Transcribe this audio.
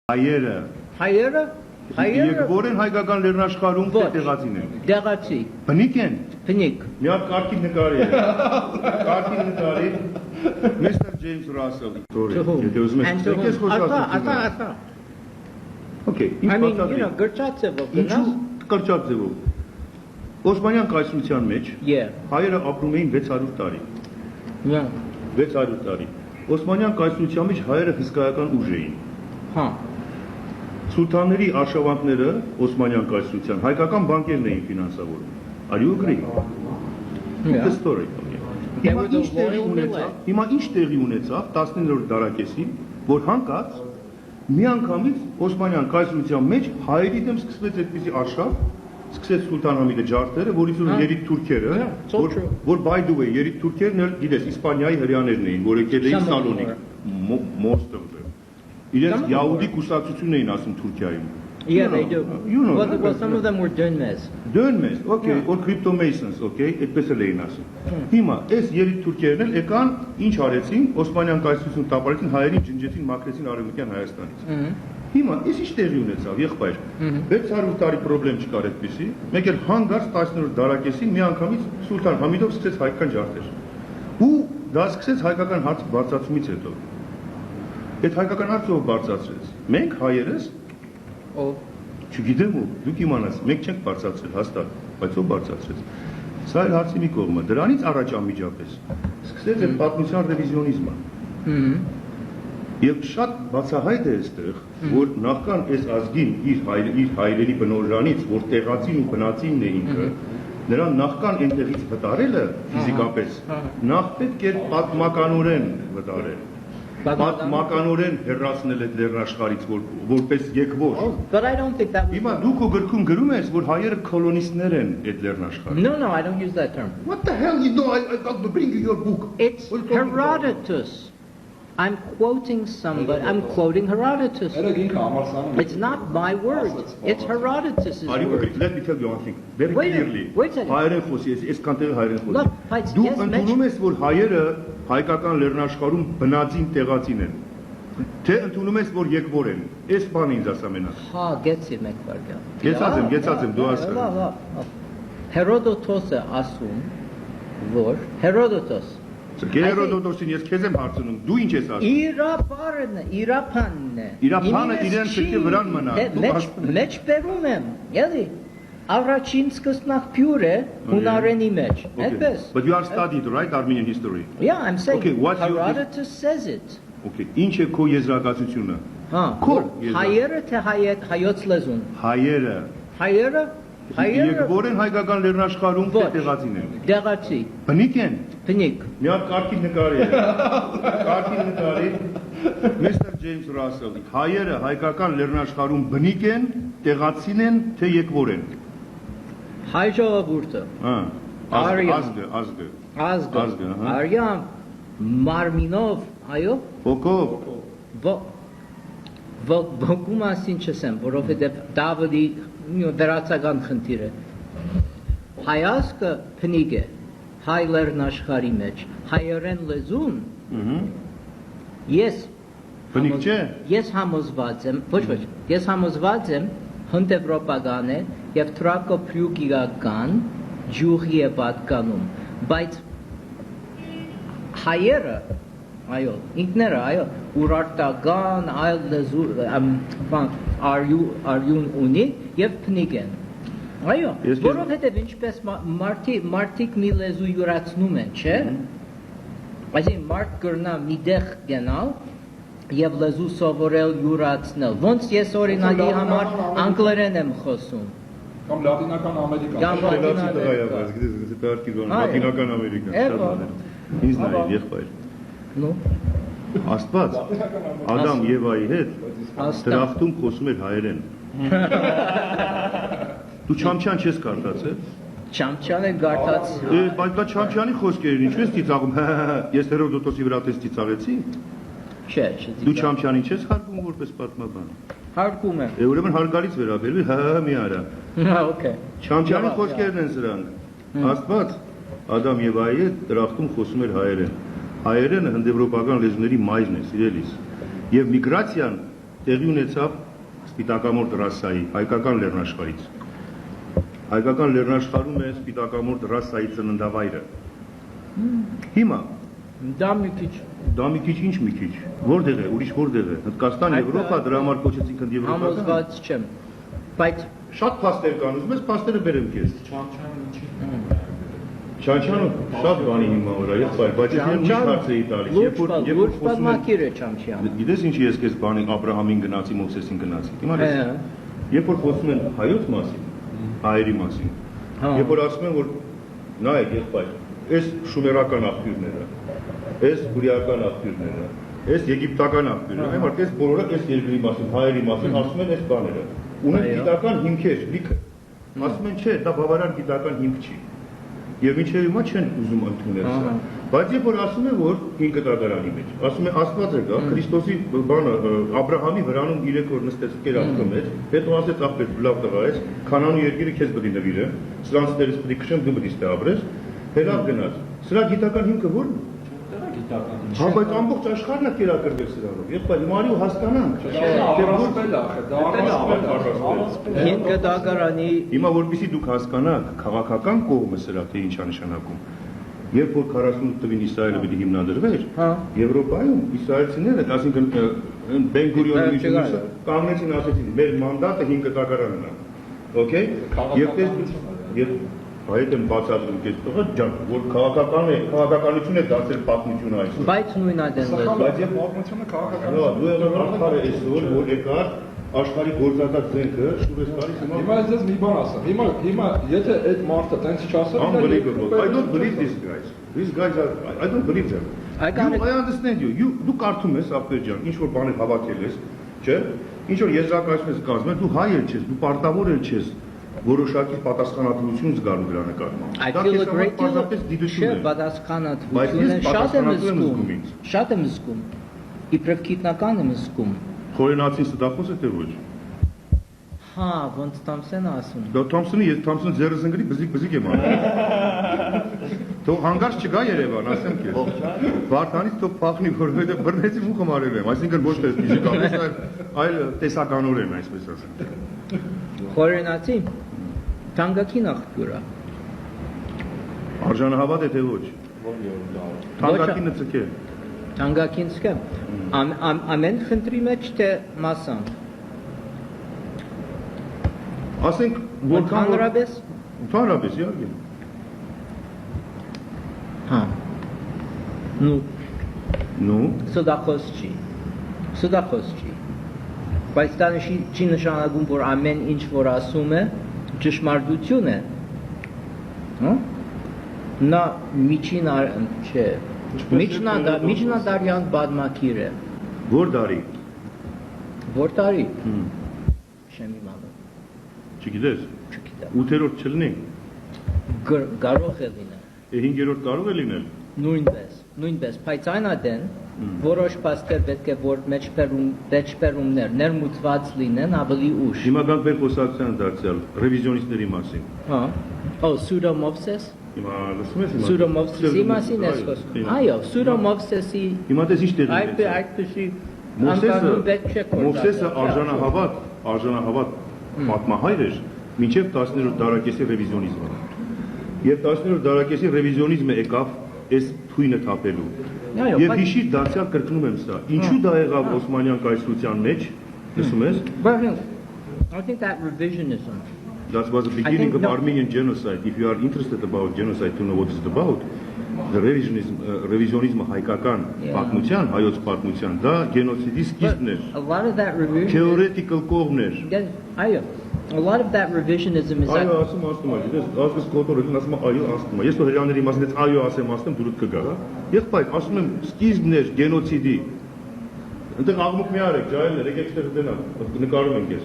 Հայերը Եկվոր են հայկական լեռնաշխարհում թե տեղացին են։ Տեղացի։ Բնիկ են։ Բնիկ։ Մի հատ կարգին նկարի է։ Կարգին նկարի։ Mr. James Russell։ Եթե ուզում եք, եկես խոսացեք։ Ահա։ Okay, I mean, you know, գրճած ձևով գնաց։ Գրճած ձևով։ Օսմանյան կայսրության մեջ հայերը ապրում էին 600 տարի։ 600 տարի։ Օսմանյան կայսրության մեջ հայերը հսկայական ուժ էին։ Հա։ Սուլթանների արշավանքները Օսմանյան կայսրության հայկական բանկերն էին ֆինանսավորում։ Are you agree? The story. Հիմա ինչ տեղի ունեցավ 19-րդ դարակեսին, որ հանկարծ միանգամից Օսմանյան կայսրության մեջ հայերի դեմ սկսվեց այդպիսի արշավ, սկսեց Սուլտան Համիդը ջարդերը, որից ու երիկ թուրքերը, որ by the way, երիկ թուրքերն էլ գիտես Իսպանիայի հրեաներն էին, որ եկել էին Սալոնիկ, most of them։ Իրենց յահուդի կուսակցությունն էին ասում Թուրքիայում։ Yeah, they do. Well, some of them were Dönmez. Dönmez, okay, or crypto-masons, okay, այդպես էլ էին ասում։ Հիմա այս երիկ թուրքերն էլ եկան, ինչ արեցին, Օսմանյան կայսրությունը տապալեցին, հայերին ջնջեցին, մաքրեցին Արևմտյան Հայաստանից։ Հիմա այս ինչ տեղի ունեցավ, եղբայր։ 600 տարի խնդրեմ չկար այդպեսի, մեկ էլ հանգարց 19-րդ դարակեսին միանգամից Սուլտան Համիդով սկսեց հայկական ջարդեր։ Ու դա սկսեց հայկական հարց բարձրացումից հետո։ Այդ հայկական հարցը ով բարձրացրեց։ Մենք հայերս Չգիտեմ ու դուք իմանաս, մենք չենք բարձրացրել հաստատ, բայց ով բարձրացրեց։ Սա էլ հարցի մի կողմը, դրանից առաջ անմիջապես սկսեց այդ պատմության ռևիզիոնիզմը։ Եվ շատ բացահայտ է այստեղ, որ նախքան այս ազգին իր հայրերի բնօրրանից, որ տեղացին ու բնածինն է ինքը, նրան նախքան այնտեղից վտարելը ֆիզիկապես, նախ պետք է պատմականորեն վտարել։ Պատմականորեն հեռացնել այդ լեռնաշխարհից որպես եկվոր։ But I don't think that was. Հիմա դուք ու գրքում գրում ես, որ հայերը կոլոնիստներ են այդ լեռնաշխարհում։ No, I don't use that term. What the hell you know? I got to bring you your book. It's Herodotus. I'm quoting somebody. I'm quoting Herodotus. It's not my words. It's Herodotus's words. Let me tell you one thing. Very clearly. Wait a second. Հայերեն խոսի, ես կանտեղ հայերեն խոսի։ Look, դու ընդունում ես, որ հայերը հայկական լեռնաշխարհում բնածին տեղածին են։ Թե ընդունում ես, որ եկվոր են։ Այս բանը ինձ ասա մենակ։ Հա, գեցի մեկ վարքա։ Գեցած եմ, դու ասա։ Հերոդոտոսը ասում, որ Հերոդոտոս Հերոդոտոսին ես քեզ եմ հարցնում, դու ինչ ես ասում։ Իրապանն է։ Իրապանը իրեն պետք է վրան մնա։ Մեջ բերում եմ, էլի։ Առաջին սկսնակփյուր է հունարենի մեջ, այդպես։ But you are studied, right, Armenian history? Yeah, I'm saying okay, Herodotus says it. Okay, ինչ է քո եզրակացությունը։ Հա, հայերը թե հայոց լեզուն։ Հայերը Եկվոր են հայկական լեռնաշխարհում թե տեղացին են։ Տեղացի։ Բնիկ են։ Բնիկ։ Մի հատ կարգին նկարի է։ Կարգին նկարի Mr. James Russell։ Հայերը հայկական լեռնաշխարհում բնիկ են, տեղացին են թե եկվոր են։ Հայ ժողովուրդը։ Հա։ Ազգը։ Արյան մարմինով, այո։ Ոգով։ Ոգու մասին չսեմ, որովհետև Դավիթի վերացական խնդիր է։ Հայազգը բնիկ է, հայ լեռնաշխարհի մեջ, հայերեն լեզուն։ Ես բնիկ չէ։ Ես համոզված եմ, ոչ, ես համոզված եմ հնդեվրոպական է եւ թրակոփրյուգիական ջուղի է պատկանում, բայց հայերը այո, ինքները այո, ուրարտական այլ լեզու արյուն ունի եւ բնիկ են։ Այո, որովհետեւ ինչպես մարդիկ մի լեզու յուրացնում են, չէ՞։ Այսինքն մարդ կրնա մի տեղ գնալ եւ լեզու սովորել յուրացնել։ Ոնց ես օրինակի համար անգլերեն եմ խոսում։ Կամ լատինական Ամերիկա։ Լատինական Ամերիկա։ Ինձ նայ եղբայր։ Ну, Աստված Ադամ Եվայի հետ դրախտում խոսում էր հայերեն։ Դու Չամչյան չես կարդացել։ Չամչյանը գարտած։ Բայց դա Չամչյանի խոսքերն ինչու ես ծիծաղում։ Ես Հերոդոտոսի վրա տես ծիծաղեցի։ Չէ, Դու Չամչյանին չես հարգում որպես պատմաբան։ Հարգում եմ։ Ուրեմն հարգալից վերաբերվի, մի արա։ Հա, օքեյ։ Չամչյանի խոսքերն են սրանք։ Աստված Ադամ Եվայի հետ դրախտում խոսում էր հայերեն։ Հայերենը հնդեվրոպական լեզուների մայրն է, սիրելիս։ Եվ միգրացիան տեղի ունեցավ Սպիտակամորթ ռասայի հայկական լեռնաշխարհից։ Հայկական լեռնաշխարհում է Սպիտակամորթ ռասայի ծննդավայրը։ Հիմա Դա մի քիչ դա մի քիչ ինչ մի քիչ որտեղ է, ուրիշ որտեղ է։ Հնդկաստան, Եվրոպա, դրա համար կոչեցին քննիեվրոպական։ համոզված չեմ, բայց Շատ փաստեր կան, ուզում ես փաստերը բերեմ քեզ։ Չանչյանը շատ բանի հիմա վրա, բայց ես մի հարց էի տալիս, լուրջ պատմակիր է Չանչյանը։ Գիտես ինչի ես քեզ բանի Աբրահամին գնացի, Մովսեսին գնացի։ Հիմա երբ որ խոսում են հայոց մասին, հայերի մասին, երբ որ ասում են որ նայեք եղբայր, այս շումերական աղբյուրները, այս հուրիական աղբյուրները, այս եգիպտական աղբյուրները, այո, այս բոլորը այս երկրի մասին, հայերի մասին ասում են այս բաները։ Ունեն գիտական հիմքեր, լիքը։ Ասում են, չէ, դա բավարար գիտական հիմք չի։ Եվ մինչև հիմա չեն ուզում ընդունել սա։ Բայց երբ որ ասում են, որ 5 դատարանի մեջ, ասում են Աստված է գա, Քրիստոսի բանը Աբրահամի վրանում 3 օր նստեց կերակրում մեջ, հետո ասեց աղբեր լավ տղա ես, Քանանի երկիրը քեզ պետք է նվիրեմ, սրանց դերից պետք է քշեմ, դու պետք է ստե ապրես, հելավ գնաց։ Սրա գիտական հիմքը ո՞րն է։ Հա, բայց ամբողջ աշխարհն է կերակրվել սրանով։ Եղբայր, հիմա արի ու հասկանանք։ Հինգ դատարանի Հիմա որպեսզի դուք հասկանաք քաղաքական կողմը սրա թե ինչ է նշանակում։ Երբ որ 48 թվին Իսրայելը պիտի հիմնադրվեր, Եվրոպայում իսրայելցիները, այսինքն Բեն-Գուրիոնի միջոցը կանգնեցին ասեցին, մեր մանդատը 5 դատարանն է։ Okay։ Եվ այդ են բացատրում քեզ տղա ջան, որ քաղաքականություն է դարձել պատմությունը այսօր։ բայց նույն այդպես։ Բայց եւ պատմությունը քաղաքական։ Հա, դու եղավ աշխարհը այսօր, որ եկար աշխարհի գործածած զենքը, շուրջ տարի հիմա ես ձեզ մի բան ասեմ։ Հիմա եթե այդ մարդը տենց չասեր, unbelievable. I don't believe these guys. These guys are I don't believe them. I understand you. Դու կարդում ես Աբեր ջան, ինչ որ բաներ հավաքել ես, չէ՞։ Ինչ որ եզրակացում ես կազմում ես, դու հայ էլ չես, դու պարտավոր էլ չես։ Որոշակի պատասխանատվություն զգալու դրա նկատմամբ։ I feel a great deal of պատասխանատվություն շատ եմ զգում, իբրև գիտնական եմ զգում։ Խորենացին ստախոս է թե ոչ։ Հա, ոնց Թամսոնը ասում։ Դա Թամսոնը, ես Թամսոնը ձեռս ընկնի բզիկ եմ անում։ Թող հանգարց չգա Երևան, ասեմ քեզ։ Վարդանից թող փախնի, որովհետև բռնեցի մուխը մարել եմ, այսինքն ոչ թե ֆիզիկապես, այլ տեսականորեն, այսպես ասեմ։ Խորենացի թանկագին աղբյուր է։ Արժանահավատ է թե ոչ։ Թանկագինը ցկե։ Թանկագին ցկե։ Ամեն խնդրի մեջ թե մասամբ։ Ասենք որքան Ընդհանրապես, իհարկե։ Հա։ Ну, Սուդախոս չի։ Բայց դա չի նշանակում, որ ամեն ինչ որ ասում է ճշմարտություն է։ Հա։ Նա միջնադարյան բադմակիր է։ Որ դարի։ Չեմ իմանում։ Չգիտես։ Չգիտեմ։ 8-րդ չլինի։ Կարող է լինել։ 5-րդ կարող է լինել։ Նույնպես, բայց այն ադեն որոշ փաստեր պետք է որ մեջբերումներ ներմուծված լինեն ավելի ուշ։ Հիմա գանք մեր խոսակցության դարձյալ ռևիզիոնիստների մասին։ Հա։ Pseudo-Moses։ Հիմա լսում ես Pseudo-Moses-ի մասին ես խոսում։ Այո, Pseudo-Moses-ի։ Հիմա դες ինչ տեղի ունեցավ։ Այդպեսի անկանոն պետք չէ կորզել։ Մովսեսը արժանահավատ պատմահայր էր մինչև 10-րդ դարակեսի ռևիզիոնիզմը։ Եվ 10-րդ դարակեսի ռևիզիոնիզմը եկավ այս թույնը թափելու։ Եվ հիշիր դարձյալ կրկնում եմ սա։ Ինչու դա եղավ Օսմանյան կայսրության մեջ, լսում ես։ I think that revisionism. That was the beginning of Armenian genocide. If you are interested about genocide to know what it's about, the revisionism հայկական պատմության, հայոց պատմության, դա գենոցիդի սկիզբն էր։ A lot of that revisionism. Theoretical կողմն էր։ Այո։ A lot of that revisionism is Այո, ասում եմ, դες ասես կոտորել, ասում եմ, այո, ասում եմ։ Ես તો հրաների մասից այո ասեմ, ասեմ դուրս կգա, հա։ Եղբայր, ասում եմ, սկիզբն էր գենոցիդի։ Այնտեղ աղմուկ մի արեք, ջահելներ, եկեք ստեղ դենալ, նկարում ենք ես։